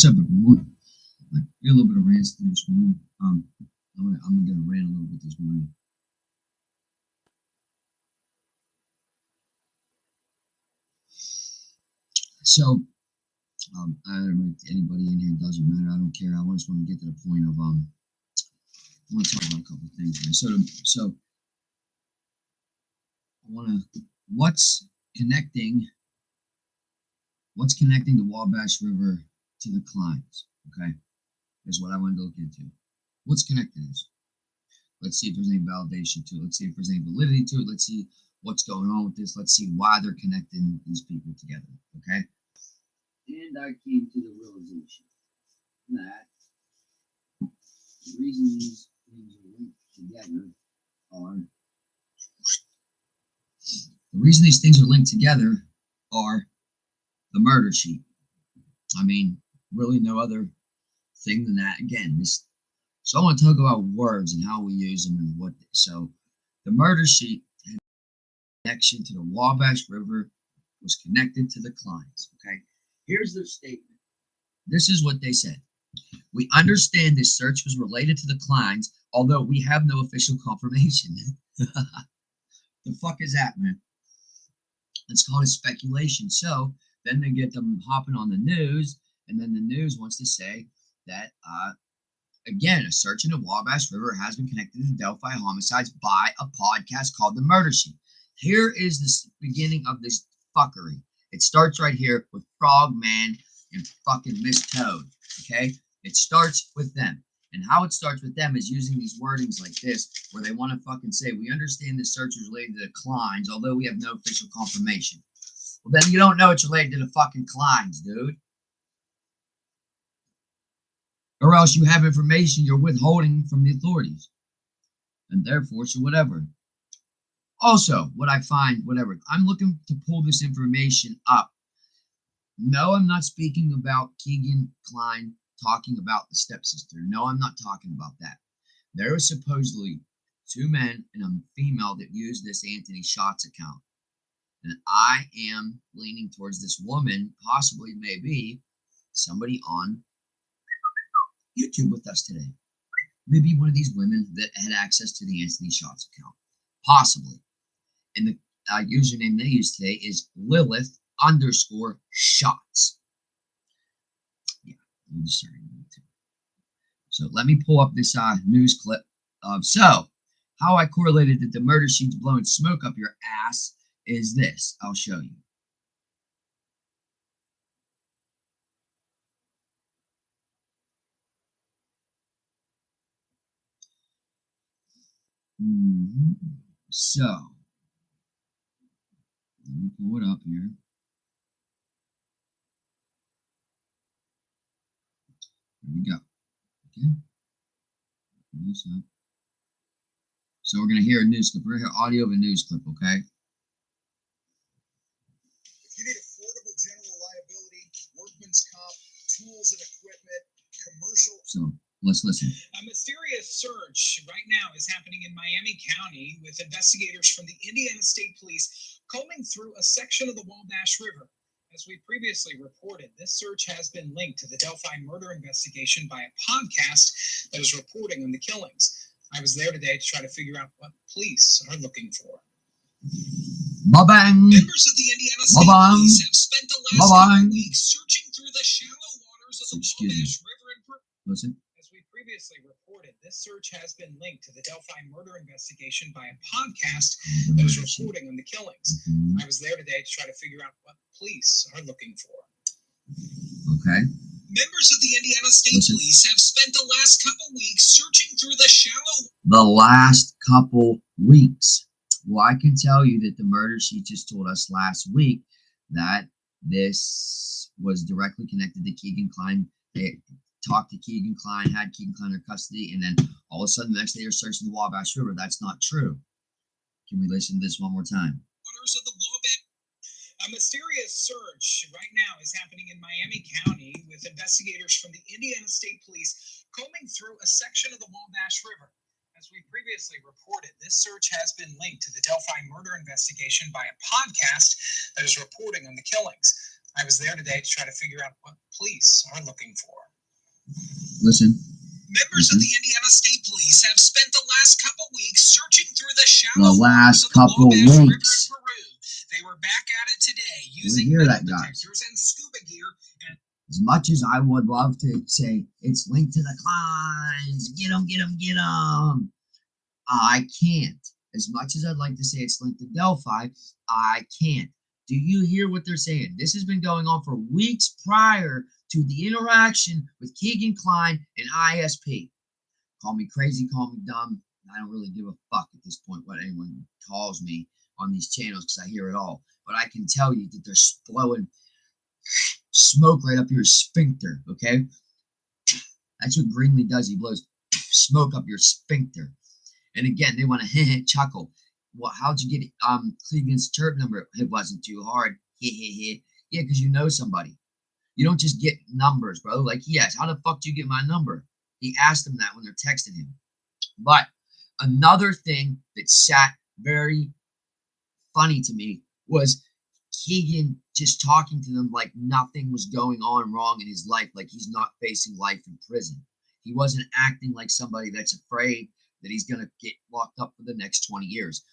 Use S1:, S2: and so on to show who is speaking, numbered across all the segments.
S1: What's up, everyone? I get a little bit of rant this morning. I'm gonna rant a little bit this morning. So, I don't know if anybody in here, doesn't matter. I don't care. I just want to get to the point of I want to talk about a couple of things. So I want to what's connecting the Wabash River to the Clines? Okay, is what I wanted to look into. What's connecting this? Let's see if there's any validation to it. Let's see if there's any validity to it. Let's see what's going on with this. Let's see why they're connecting these people together. Okay. And I came to the realization that the reason these things are linked together are the murder sheet. I mean, really no other thing than that. Again, so I want to talk about words and how we use them and what. So the murder sheet had connection to the Wabash River, was connected to the Clines. Okay. Here's their statement. This is what they said. We understand this search was related to the Clines, although we have no official confirmation. The fuck is that, man? It's called a speculation. So then they get them hopping on the news, and then the news wants to say that, again, a search in the Wabash River has been connected to the Delphi homicides by a podcast called The Murder Sheet. Here is the beginning of this fuckery. It starts right here with Frogman and fucking Miss Toad, okay? It starts with them. And how it starts with them is using these wordings like this, where they want to fucking say, we understand this search is related to the Clines, although we have no official confirmation. Well, then you don't know it's related to the fucking Clines, dude. Or else you have information you're withholding from the authorities. And therefore, so whatever. Also, what I find, whatever, I'm looking to pull this information up. No, I'm not speaking about Kegan Kline talking about the stepsister. No, I'm not talking about that. There are supposedly two men and a female that use this Anthony Shots account. And I am leaning towards this woman, possibly maybe somebody on YouTube with us today. Maybe one of these women that had access to the Anthony Shots account. Possibly. And the username they use today is Lilith_shots. Yeah, I'm just starting to. So let me pull up this news clip of how I correlated that the murder sheet's blowing smoke up your ass is this. I'll show you. So let me pull it up here. There we go. Okay. This up. So we're gonna hear a news clip. We're gonna hear audio of a news clip, okay?
S2: If you need affordable general liability, workman's comp, tools and equipment, commercial.
S1: So let's listen.
S3: A mysterious search right now is happening in Miami County with investigators from the Indiana State Police combing through a section of the Wabash River. As we previously reported, this search has been linked to the Delphi murder investigation by a podcast that is reporting on the killings. I was there today to try to figure out what police are looking for.
S1: Ba-bang!
S3: Members of the Indiana State Police have spent the last couple weeks searching through the shallow waters of the Wabash River in
S1: Listen.
S3: As we previously reported, this search has been linked to the Delphi murder investigation by a podcast that is reporting on the killings. I was there today to try to figure out what police are looking for.
S1: Okay.
S3: Members of the Indiana State Police have spent the last couple weeks searching through the shallow...
S1: The last couple weeks. Well, I can tell you that the murder sheet just told us last week that this was directly connected to Kegan Kline. They talked to Kegan Kline, had Kegan Kline in custody, and then all of a sudden the next day they're searching the Wabash River. That's not true. Can we listen to this one more time?
S3: Waters of the Wabash. A mysterious search right now is happening in Miami County with investigators from the Indiana State Police combing through a section of the Wabash River. As we previously reported, this search has been linked to the Delphi murder investigation by a podcast that is reporting on the killings. I was there today to try to figure out what police are looking for.
S1: Listen.
S3: Members of the Indiana State Police have spent the last couple weeks searching through the
S1: The
S3: shallow
S1: last
S3: waters of the
S1: couple
S3: Wabash River in
S1: weeks.
S3: Peru. They were back at it today
S1: We
S3: using
S1: hear
S3: metal
S1: that, guys.
S3: detectors and scuba gear. And
S1: As much as I would love to say it's linked to the clines, get them, get them, get them, I can't. As much as I'd like to say it's linked to Delphi, I can't. Do you hear what they're saying? This has been going on for weeks prior to the interaction with Kegan, Kline, and ISP. Call me crazy, call me dumb. I don't really give a fuck at this point what anyone calls me on these channels because I hear it all. But I can tell you that they're blowing smoke right up your sphincter, okay? That's what Greenlee does. He blows smoke up your sphincter. And again, they want to chuckle. Well, how'd you get Cleveland's chirp number? It wasn't too hard. Yeah, because you know somebody. You don't just get numbers, bro. Like he asked, how the fuck do you get my number? He asked them that when they're texting him. But another thing that sat very funny to me was Kegan just talking to them like nothing was going on wrong in his life, like he's not facing life in prison. He wasn't acting like somebody that's afraid that he's going to get locked up for the next 20 years.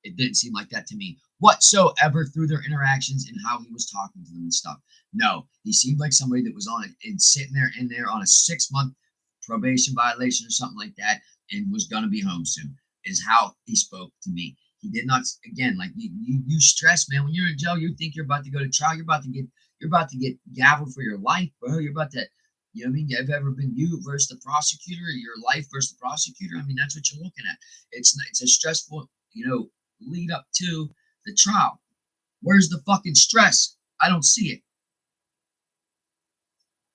S1: It didn't seem like that to me whatsoever through their interactions and how he was talking to them and stuff. No, he seemed like somebody that was on it and sitting there in there on a 6-month probation violation or something like that and was going to be home soon, is how he spoke to me. He did not, again, like you stress, man. When you're in jail, you think you're about to go to trial. You're about to get gavelled for your life, bro. You're about to, you know what I mean? Have ever been you versus the prosecutor, or your life versus the prosecutor? I mean, that's what you're looking at. It's a stressful, lead up to the trial. Where's the fucking stress? I don't see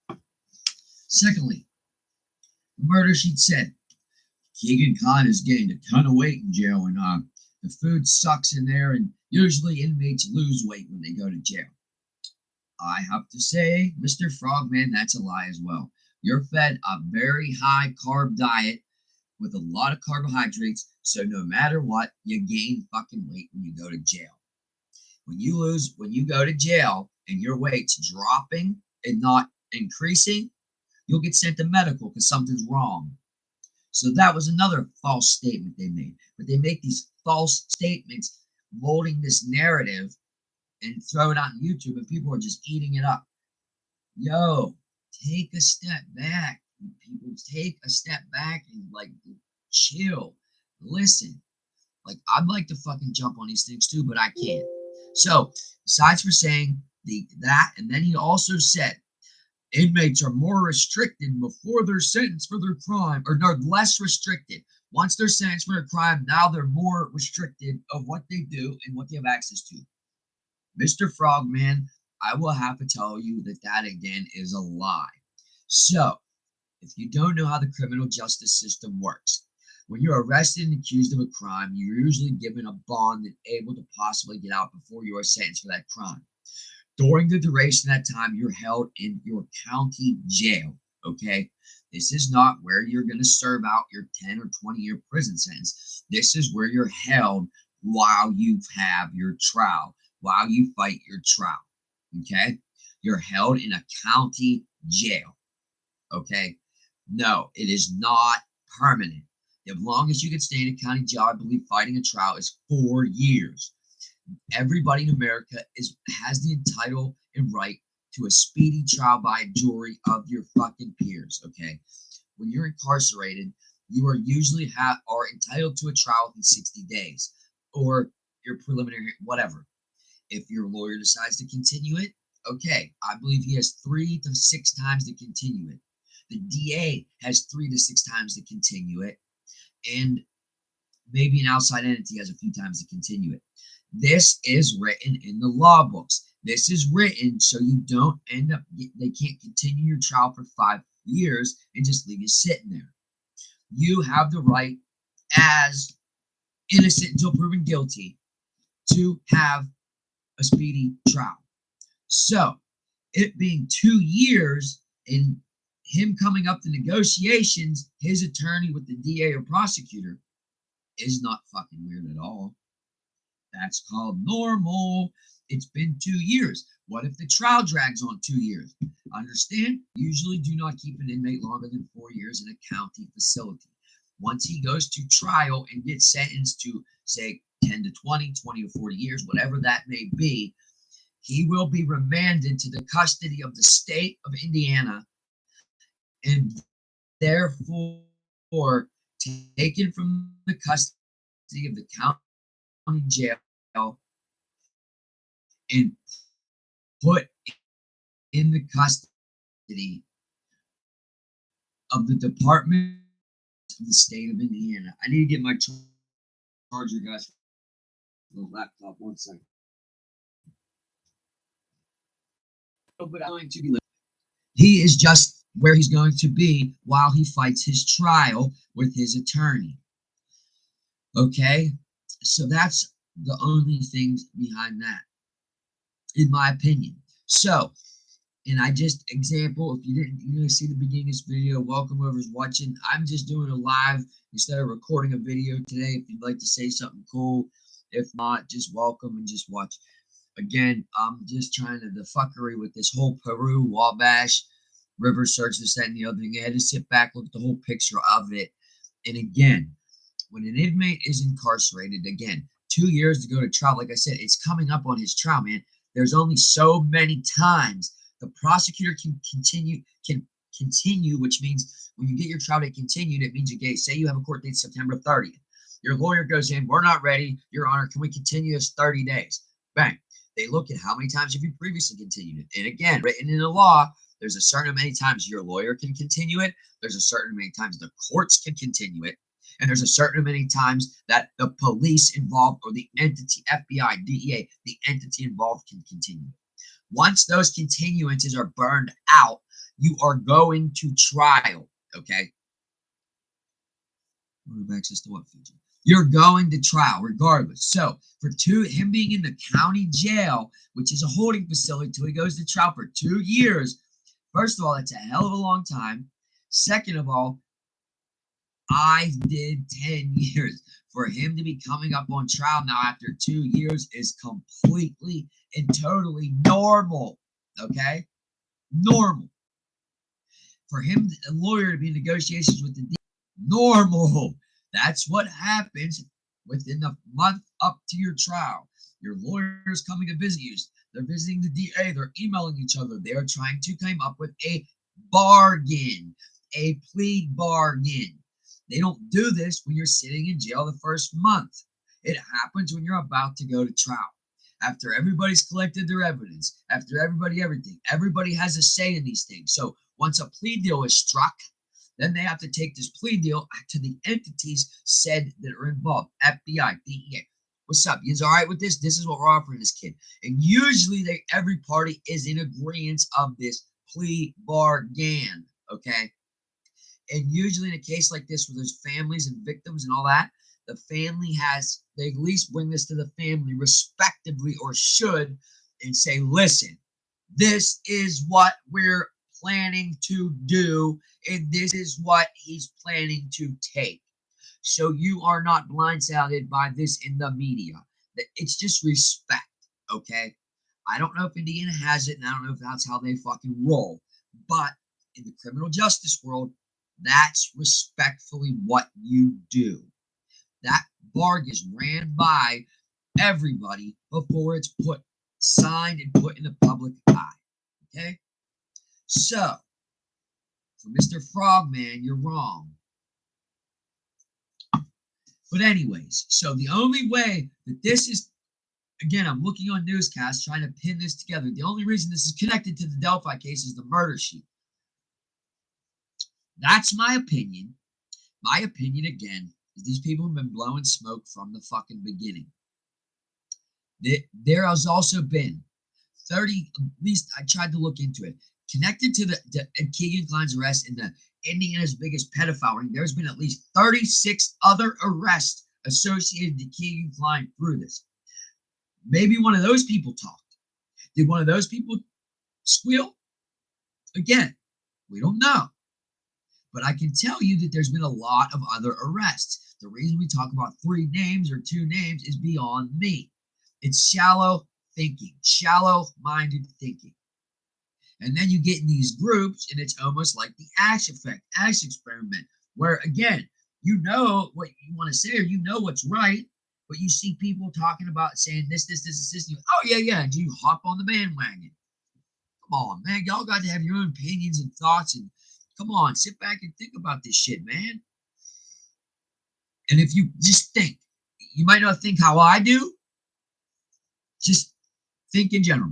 S1: it. Secondly, the murder sheet said Kegan Kline has gained a ton of weight in jail, and the food sucks in there, and usually inmates lose weight when they go to jail. I have to say, Mr. Frogman, that's a lie as well. You're fed a very high carb diet with a lot of carbohydrates, so no matter what, you gain fucking weight when you go to jail. When you go to jail and your weight's dropping and not increasing, you'll get sent to medical because something's wrong. So that was another false statement they made. But they make these false statements, molding this narrative and throw it out on YouTube, and people are just eating it up. Yo, take a step back. People, take a step back and chill. Listen. I'd like to fucking jump on these things too, but I can't. So, besides for saying that, and then he also said inmates are more restricted before they're sentenced for their crime, or no, less restricted. Once they're sentenced for a crime, now they're more restricted of what they do and what they have access to. Mr. Frogman, I will have to tell you that again is a lie. So, if you don't know how the criminal justice system works, when you're arrested and accused of a crime, you're usually given a bond and able to possibly get out before you are sentenced for that crime. During the duration of that time, you're held in your county jail, okay? This is not where you're going to serve out your 10 or 20-year prison sentence. This is where you're held while you have your trial, while you fight your trial, okay? You're held in a county jail, okay? No, it is not permanent. As long as you can stay in a county jail, I believe fighting a trial is 4 years. Everybody in America has the entitle and right to a speedy trial by a jury of your fucking peers, okay? When you're incarcerated, you are usually are entitled to a trial within 60 days, or your preliminary, whatever. If your lawyer decides to continue it, okay, I believe he has 3 to 6 times to continue it. The DA has 3 to 6 times to continue it, and maybe an outside entity has a few times to continue it. This is written in the law books. This is written so you don't end up, they can't continue your trial for 5 years and just leave you sitting there. You have the right, as innocent until proven guilty, to have a speedy trial. So, it being 2 years and him coming up to negotiations, his attorney with the DA or prosecutor, is not fucking weird at all. That's called normal. It's been 2 years. What if the trial drags on 2 years? Understand? Usually do not keep an inmate longer than 4 years in a county facility. Once he goes to trial and gets sentenced to, say, 10 to 20, 20 to 40 years, whatever that may be, he will be remanded to the custody of the state of Indiana and therefore taken from the custody of the county jail and put in the custody of the Department of the state of Indiana. I need to get my charger, guys. The laptop, 1 second. But I'm going to be. He is just where he's going to be while he fights his trial with his attorney. Okay, so that's the only things behind that, in my opinion. So, and I just example, if you didn't see the beginning of this video, welcome whoever's watching. I'm just doing a live instead of recording a video today. If you'd like to say something cool, if not, just welcome and just watch. Again, I'm just trying to the fuckery with this whole Peru, Wabash, river search, this, that, and the other thing. I had to sit back, look at the whole picture of it. And again, when an inmate is incarcerated, again, 2 years to go to trial, like I said, it's coming up on his trial, man. There's only so many times the prosecutor can continue, which means when you get your trial date continued, it means you get, say you have a court date September 30th. Your lawyer goes in, we're not ready, Your Honor, can we continue this 30 days? Bang. They look at how many times have you previously continued it. And again, written in the law, there's a certain many times your lawyer can continue it. There's a certain many times the courts can continue it. And there's a certain many times that the police involved or the entity, FBI, DEA, the entity involved can continue it. Once those continuances are burned out, you are going to trial, okay? Access to what feature? You're going to trial regardless. So for him being in the county jail, which is a holding facility till he goes to trial for 2 years, first of all, that's a hell of a long time. Second of all, I did 10 years. For him to be coming up on trial now after 2 years is completely and totally normal, okay? Normal. For him, a lawyer, to be in negotiations with the DA, normal. That's what happens within the month up to your trial. Your lawyer is coming to visit you. They're visiting the DA. They're emailing each other. They are trying to come up with a bargain, a plea bargain. They don't do this when you're sitting in jail the first month. It happens when you're about to go to trial. After everybody's collected their evidence, after everything, everybody has a say in these things. So once a plea deal is struck, then they have to take this plea deal to the entities said that are involved, FBI, DEA. What's up? You all right with this? This is what we're offering this kid. And usually every party is in agreement of this plea bargain, okay? And usually in a case like this where there's families and victims and all that, the family they at least bring this to the family respectively or should and say, listen, this is what we're planning to do, and this is what he's planning to take. So you are not blindsided by this in the media. It's just respect, okay? I don't know if Indiana has it, and I don't know if that's how they fucking roll. But in the criminal justice world, that's respectfully what you do. That bargain is ran by everybody before it's signed and put in the public eye, okay? So, for Mr. Frogman, you're wrong. But anyways, so the only way that this is, again, I'm looking on newscasts trying to pin this together. The only reason this is connected to the Delphi case is the murder sheet. That's my opinion. My opinion, again, is these people have been blowing smoke from the fucking beginning. There has also been 30, at least I tried to look into it, connected to the Kegan Kline's arrest in the Indiana's biggest pedophile ring. There's been at least 36 other arrests associated to Kegan Kline through this. Maybe one of those people talked. Did one of those people squeal? Again, we don't know. But I can tell you that there's been a lot of other arrests. The reason we talk about 3 names or 2 names is beyond me. It's shallow thinking, shallow-minded thinking. And then you get in these groups, and it's almost like the Ash effect, Ash experiment, where again, you know what you want to say, or you know what's right, but you see people talking about saying this, and you, oh yeah, and you hop on the bandwagon. Come on, man, y'all got to have your own opinions and thoughts, and come on, sit back and think about this shit, man. And if you just think, you might not think how I do, just think in general.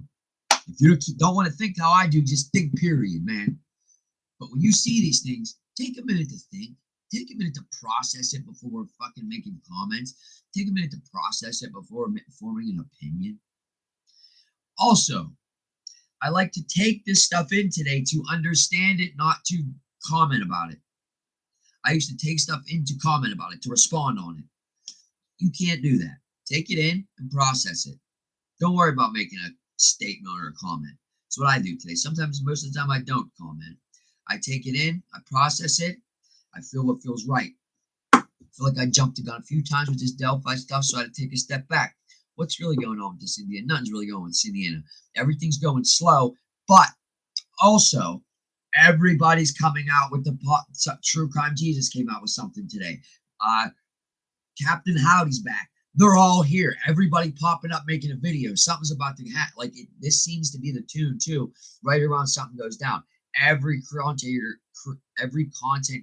S1: If you don't want to think how I do, just think, period, man. But when you see these things, take a minute to think. Take a minute to process it before fucking making comments. Take a minute to process it before forming an opinion. Also, I like to take this stuff in today to understand it, not to comment about it. I used to take stuff in to comment about it, to respond on it. You can't do that. Take it in and process it. Don't worry about making a statement or a comment. That's what I do today. Sometimes, most of the time, I don't comment. I take it in, I process it, I feel what feels right. I feel like I jumped the gun a few times with this Delphi stuff, so I had to take a step back. What's really going on with this Indiana? Nothing's really going with this Indiana. Everything's going slow, but also everybody's coming out with the True Crime Jesus came out with something today. Captain Howdy's back. They're all here. Everybody popping up, making a video. Something's about to happen. Like this seems to be the tune too. Right around something goes down. Every content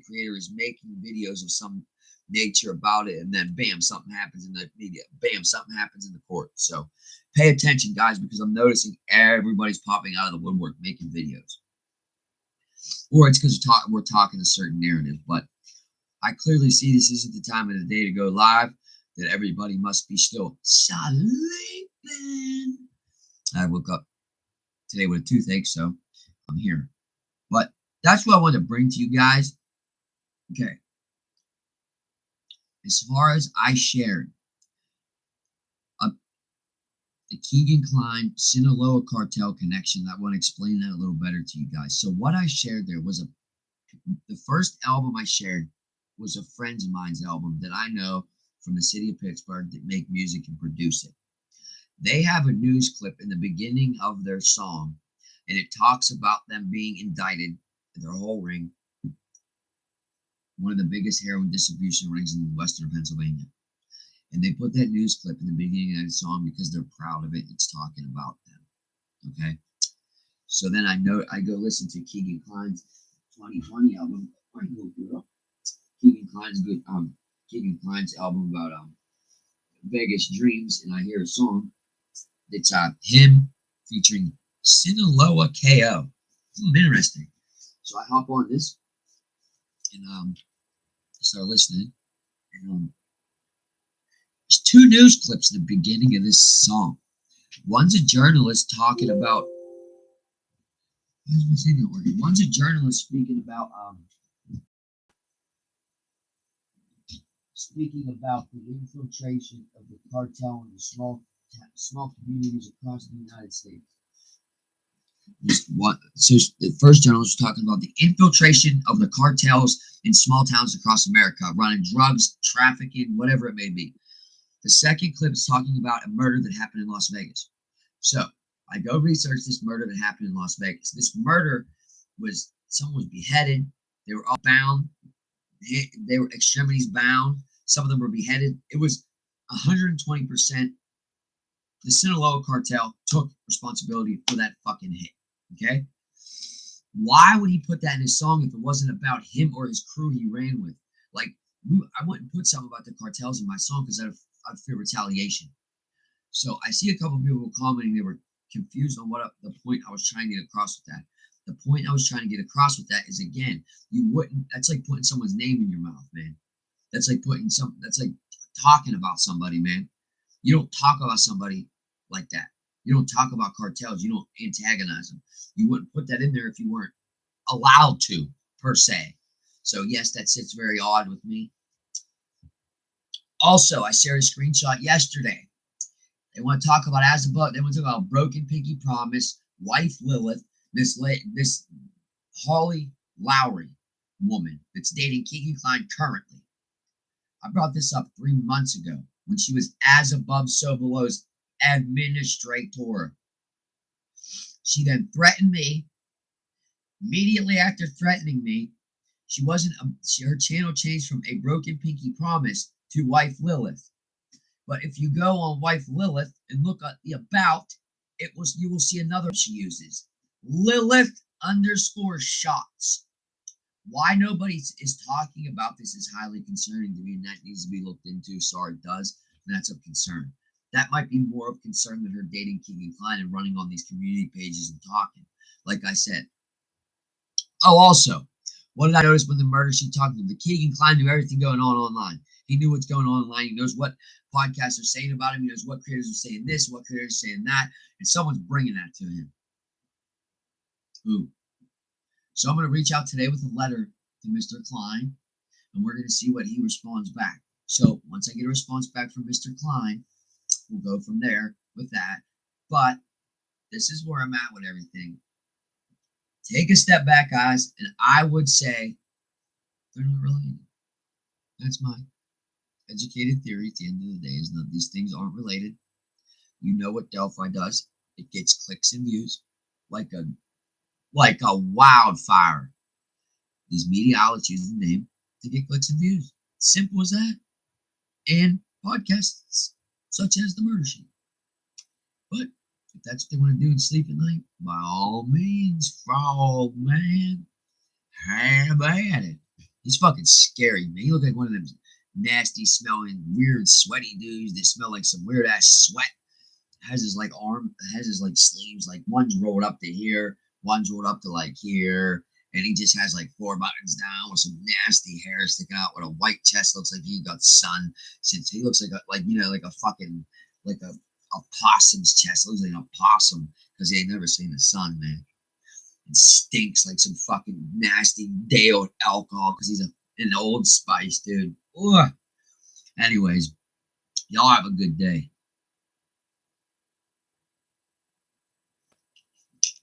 S1: creator is making videos of some nature about it, and then bam, something happens in the media. Bam, something happens in the court. So pay attention, guys, because I'm noticing everybody's popping out of the woodwork making videos. Or it's because we're talking a certain narrative. But I clearly see this isn't the time of the day to go live. That everybody must be still sleeping. I woke up today with a toothache, so I'm here. But that's what I want to bring to you guys. Okay. As far as I shared, the Kegan-Kline Sinaloa cartel connection, I want to explain that a little better to you guys. So what I shared there was the first album I shared was a friend of mine's album that I know from the city of Pittsburgh that make music and produce it. They have a news clip in the beginning of their song, and it talks about them being indicted, their whole ring, one of the biggest heroin distribution rings in western Pennsylvania. And they put that news clip in the beginning of the song because they're proud of it. It's talking about them. Okay. So then I go listen to Kegan-Kline's 2020 album. Kegan-Kline's good. Kegan-Kline's album about Vegas Dreams, and I hear a song that's him featuring Sinaloa KO. Interesting. So I hop on this and start listening. And there's two news clips at the beginning of this song. One's a journalist talking about. Why is my signal working? One's a journalist speaking about the infiltration of the cartel in the small communities across the United States. So the first journalist was talking about the infiltration of the cartels in small towns across America, running drugs, trafficking, whatever it may be. The second clip is talking about a murder that happened in Las Vegas. So I go research this murder that happened in Las Vegas. This murder was someone was beheaded. They were all bound. They were extremities bound. Some of them were beheaded. It was 120%. The Sinaloa cartel took responsibility for that fucking hit. Okay? Why would he put that in his song if it wasn't about him or his crew he ran with? Like, I wouldn't put something about the cartels in my song because I'd fear retaliation. So I see a couple of people commenting they were confused on what the point I was trying to get across with that. The point I was trying to get across with that is, again, that's like putting someone's name in your mouth, man. That's like talking about somebody, man. You don't talk about somebody like that. You don't talk about cartels. You don't antagonize them. You wouldn't put that in there if you weren't allowed to, per se. So yes, that sits very odd with me. Also, I shared a screenshot yesterday. They want to talk about they want to talk about Broken Pinky Promise, wife Lilith, this Holly Lowry woman that's dating Kegan-Kline currently. I brought this up 3 months ago when she was as above, so below's administrator. She then threatened me. Immediately after threatening me, her channel changed from A Broken Pinky Promise to Wife Lilith. But if you go on Wife Lilith and look at the about, you will see another she uses. Lilith _shots. Why nobody is talking about this is highly concerning to me, and that needs to be looked into. Sorry, it does, and that's of concern. That might be more of concern than her dating Kegan Kline and running on these community pages and talking. Like I said. Oh, also, what did I notice when the murder she talked to? The Kegan Kline knew everything going on online. He knew what's going on online. He knows what podcasts are saying about him. He knows what creators are saying this, what creators are saying that, and someone's bringing that to him. Who? So I'm going to reach out today with a letter to Mr. Kline, and we're going to see what he responds back. So once I get a response back from Mr. Kline, we'll go from there with that. But this is where I'm at with everything. Take a step back, guys, and I would say they're not related. That's my educated theory at the end of the day, is that these things aren't related. You know what DELPHI does. It gets clicks and views like a wildfire. These media outlets use the name to get clicks and views. Simple as that. And podcasts such as The Murder Sheet. But if that's what they want to do and sleep at night, by all means, frog man, have at it. He's fucking scary, man. He look like one of them nasty smelling, weird, sweaty dudes that smell like some weird ass sweat. Has his sleeves, like one's rolled up to here, one's rolled up to like here, and he just has like 4 buttons down with some nasty hair sticking out with a white chest. Looks like he got sun. Since he looks like a possum's chest. It looks like a possum because he ain't never seen the sun, man. It stinks like some fucking nasty day-old alcohol because he's an Old Spice, dude. Ugh. Anyways, y'all have a good day.